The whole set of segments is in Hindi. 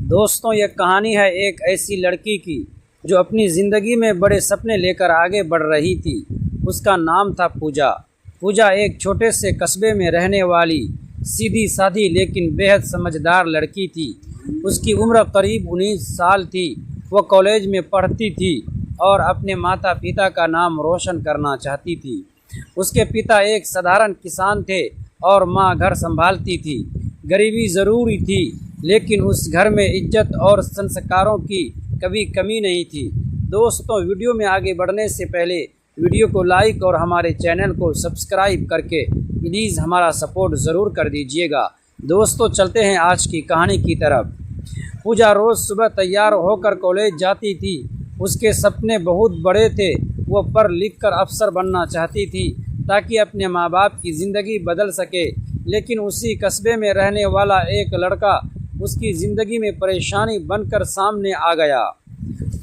दोस्तों, ये कहानी है एक ऐसी लड़की की जो अपनी ज़िंदगी में बड़े सपने लेकर आगे बढ़ रही थी। उसका नाम था पूजा। पूजा एक छोटे से कस्बे में रहने वाली सीधी सादी लेकिन बेहद समझदार लड़की थी। उसकी उम्र करीब 19 साल थी। वह कॉलेज में पढ़ती थी और अपने माता पिता का नाम रोशन करना चाहती थी। उसके पिता एक साधारण किसान थे और माँ घर संभालती थी। गरीबी ज़रूरी थी, लेकिन उस घर में इज्जत और संस्कारों की कभी कमी नहीं थी। दोस्तों, वीडियो में आगे बढ़ने से पहले वीडियो को लाइक और हमारे चैनल को सब्सक्राइब करके प्लीज़ हमारा सपोर्ट ज़रूर कर दीजिएगा। दोस्तों, चलते हैं आज की कहानी की तरफ। पूजा रोज़ सुबह तैयार होकर कॉलेज जाती थी। उसके सपने बहुत बड़े थे। वह पढ़ लिख कर अफसर बनना चाहती थी ताकि अपने माँ बाप की ज़िंदगी बदल सके। लेकिन उसी कस्बे में रहने वाला एक लड़का उसकी ज़िंदगी में परेशानी बनकर सामने आ गया।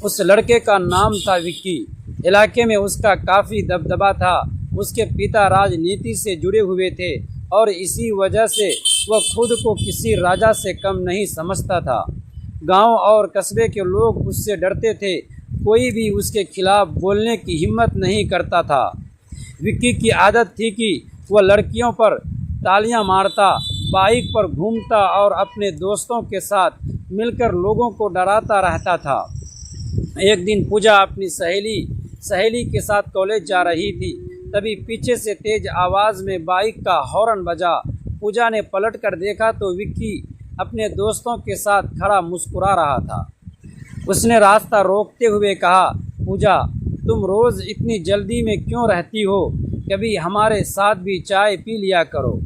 उस लड़के का नाम था विक्की। इलाके में उसका काफ़ी दबदबा था। उसके पिता राजनीति से जुड़े हुए थे और इसी वजह से वह खुद को किसी राजा से कम नहीं समझता था। गांव और कस्बे के लोग उससे डरते थे। कोई भी उसके खिलाफ बोलने की हिम्मत नहीं करता था। विक्की की आदत थी कि वह लड़कियों पर तालियां मारता, बाइक पर घूमता और अपने दोस्तों के साथ मिलकर लोगों को डराता रहता था। एक दिन पूजा अपनी सहेली के साथ कॉलेज जा रही थी। तभी पीछे से तेज आवाज़ में बाइक का हॉर्न बजा। पूजा ने पलट कर देखा तो विक्की अपने दोस्तों के साथ खड़ा मुस्कुरा रहा था। उसने रास्ता रोकते हुए कहा, पूजा, तुम रोज़ इतनी जल्दी में क्यों रहती हो? कभी हमारे साथ भी चाय पी लिया करो।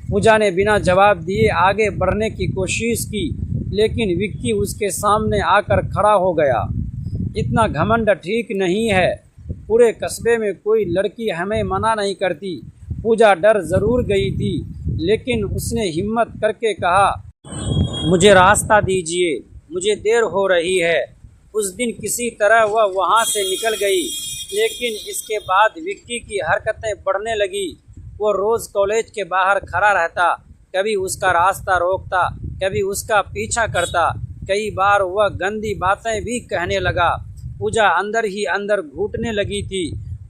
पूजा ने बिना जवाब दिए आगे बढ़ने की कोशिश की, लेकिन विक्की उसके सामने आकर खड़ा हो गया। इतना घमंड ठीक नहीं है। पूरे कस्बे में कोई लड़की हमें मना नहीं करती। पूजा डर ज़रूर गई थी, लेकिन उसने हिम्मत करके कहा, मुझे रास्ता दीजिए, मुझे देर हो रही है। उस दिन किसी तरह वह वहाँ से निकल गई, लेकिन इसके बाद विक्की की हरकतें बढ़ने लगी। वो रोज़ कॉलेज के बाहर खड़ा रहता, कभी उसका रास्ता रोकता, कभी उसका पीछा करता। कई बार वह गंदी बातें भी कहने लगा। पूजा अंदर ही अंदर घुटने लगी थी।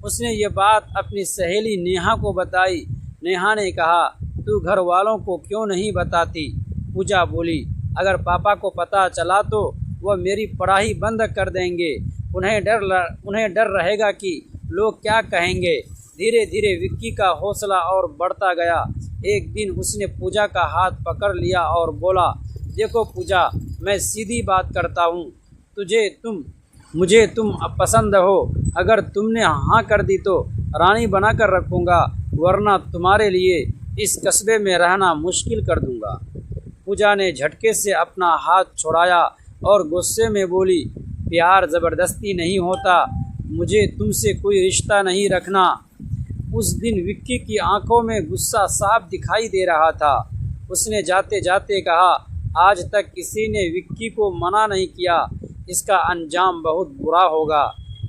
उसने ये बात अपनी सहेली नेहा को बताई। नेहा ने कहा, तू घर वालों को क्यों नहीं बताती? पूजा बोली, अगर पापा को पता चला तो वह मेरी पढ़ाई बंद कर देंगे। उन्हें डर रहेगा कि लोग क्या कहेंगे। धीरे धीरे विक्की का हौसला और बढ़ता गया। एक दिन उसने पूजा का हाथ पकड़ लिया और बोला, देखो पूजा, मैं सीधी बात करता हूँ। मुझे तुम पसंद हो। अगर तुमने हाँ कर दी तो रानी बनाकर रखूँगा, वरना तुम्हारे लिए इस कस्बे में रहना मुश्किल कर दूँगा। पूजा ने झटके से अपना हाथ छुड़ाया और गुस्से में बोली, प्यार ज़बरदस्ती नहीं होता। मुझे तुमसे कोई रिश्ता नहीं रखना। उस दिन विक्की की आंखों में गुस्सा साफ दिखाई दे रहा था। उसने जाते जाते कहा, आज तक किसी ने विक्की को मना नहीं किया। इसका अंजाम बहुत बुरा होगा।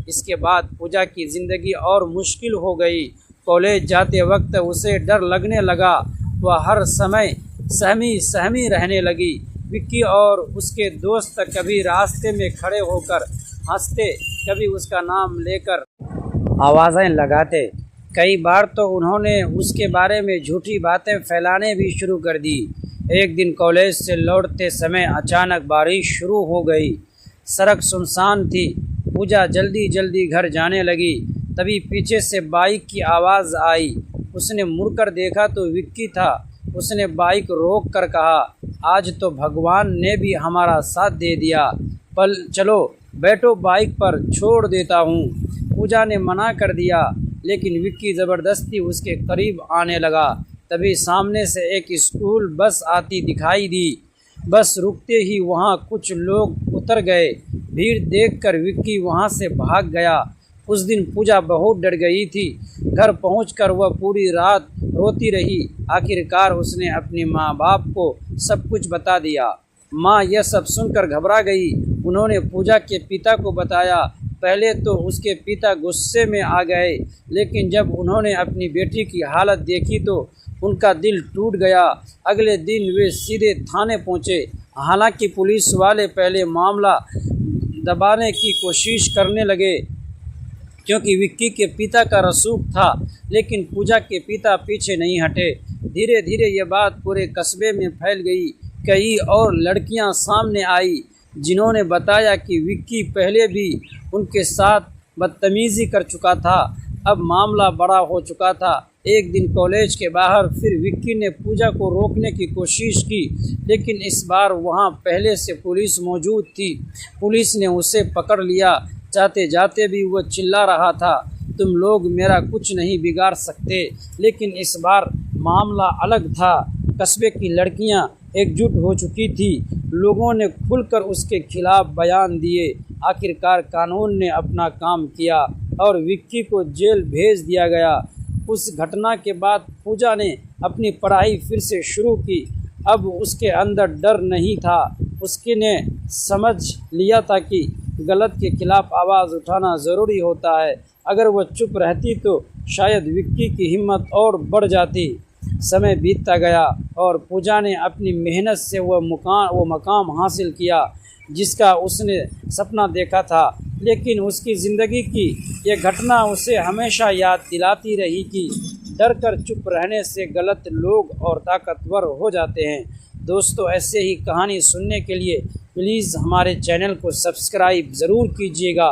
इसके बाद पूजा की ज़िंदगी और मुश्किल हो गई। कॉलेज जाते वक्त उसे डर लगने लगा। वह हर समय सहमी रहने लगी। विक्की और उसके दोस्त कभी रास्ते में खड़े होकर हंसते, कभी उसका नाम लेकर आवाज़ें लगाते। कई बार तो उन्होंने उसके बारे में झूठी बातें फैलाने भी शुरू कर दी। एक दिन कॉलेज से लौटते समय अचानक बारिश शुरू हो गई। सड़क सुनसान थी। पूजा जल्दी जल्दी घर जाने लगी। तभी पीछे से बाइक की आवाज़ आई। उसने मुड़कर देखा तो विक्की था। उसने बाइक रोक कर कहा, आज तो भगवान ने भी हमारा साथ दे दिया। चलो बैठो बाइक पर, छोड़ देता हूँ। पूजा ने मना कर दिया, लेकिन विक्की ज़बरदस्ती उसके करीब आने लगा। तभी सामने से एक स्कूल बस आती दिखाई दी। बस रुकते ही वहाँ कुछ लोग उतर गए। भीड़ देखकर विक्की वहाँ से भाग गया। उस दिन पूजा बहुत डर गई थी। घर पहुंचकर वह पूरी रात रोती रही। आखिरकार उसने अपने माँ बाप को सब कुछ बता दिया। माँ यह सब सुनकर घबरा गई। उन्होंने पूजा के पिता को बताया। पहले तो उसके पिता गुस्से में आ गए, लेकिन जब उन्होंने अपनी बेटी की हालत देखी तो उनका दिल टूट गया। अगले दिन वे सीधे थाने पहुँचे हालांकि पुलिस वाले पहले मामला दबाने की कोशिश करने लगे क्योंकि विक्की के पिता का रसूख था, लेकिन पूजा के पिता पीछे नहीं हटे। धीरे धीरे ये बात पूरे कस्बे में फैल गई। कई और लड़कियां सामने आई जिन्होंने बताया कि विक्की पहले भी उनके साथ बदतमीज़ी कर चुका था। अब मामला बड़ा हो चुका था। एक दिन कॉलेज के बाहर फिर विक्की ने पूजा को रोकने की कोशिश की, लेकिन इस बार वहां पहले से पुलिस मौजूद थी। पुलिस ने उसे पकड़ लिया। जाते जाते भी वो चिल्ला रहा था, तुम लोग मेरा कुछ नहीं बिगाड़ सकते। लेकिन इस बार मामला अलग था। कस्बे की लड़कियां एकजुट हो चुकी थी। लोगों ने खुलकर उसके खिलाफ बयान दिए। आखिरकार कानून ने अपना काम किया और विक्की को जेल भेज दिया गया। उस घटना के बाद पूजा ने अपनी पढ़ाई फिर से शुरू की। अब उसके अंदर डर नहीं था। उसने समझ लिया था कि गलत के खिलाफ आवाज़ उठाना ज़रूरी होता है। अगर वह चुप रहती तो शायद विक्की की हिम्मत और बढ़ जाती। समय बीतता गया और पूजा ने अपनी मेहनत से वो मकाम हासिल किया जिसका उसने सपना देखा था। लेकिन उसकी ज़िंदगी की ये घटना उसे हमेशा याद दिलाती रही कि डर कर चुप रहने से गलत लोग और ताकतवर हो जाते हैं। दोस्तों, ऐसे ही कहानी सुनने के लिए प्लीज़ हमारे चैनल को सब्सक्राइब ज़रूर कीजिएगा।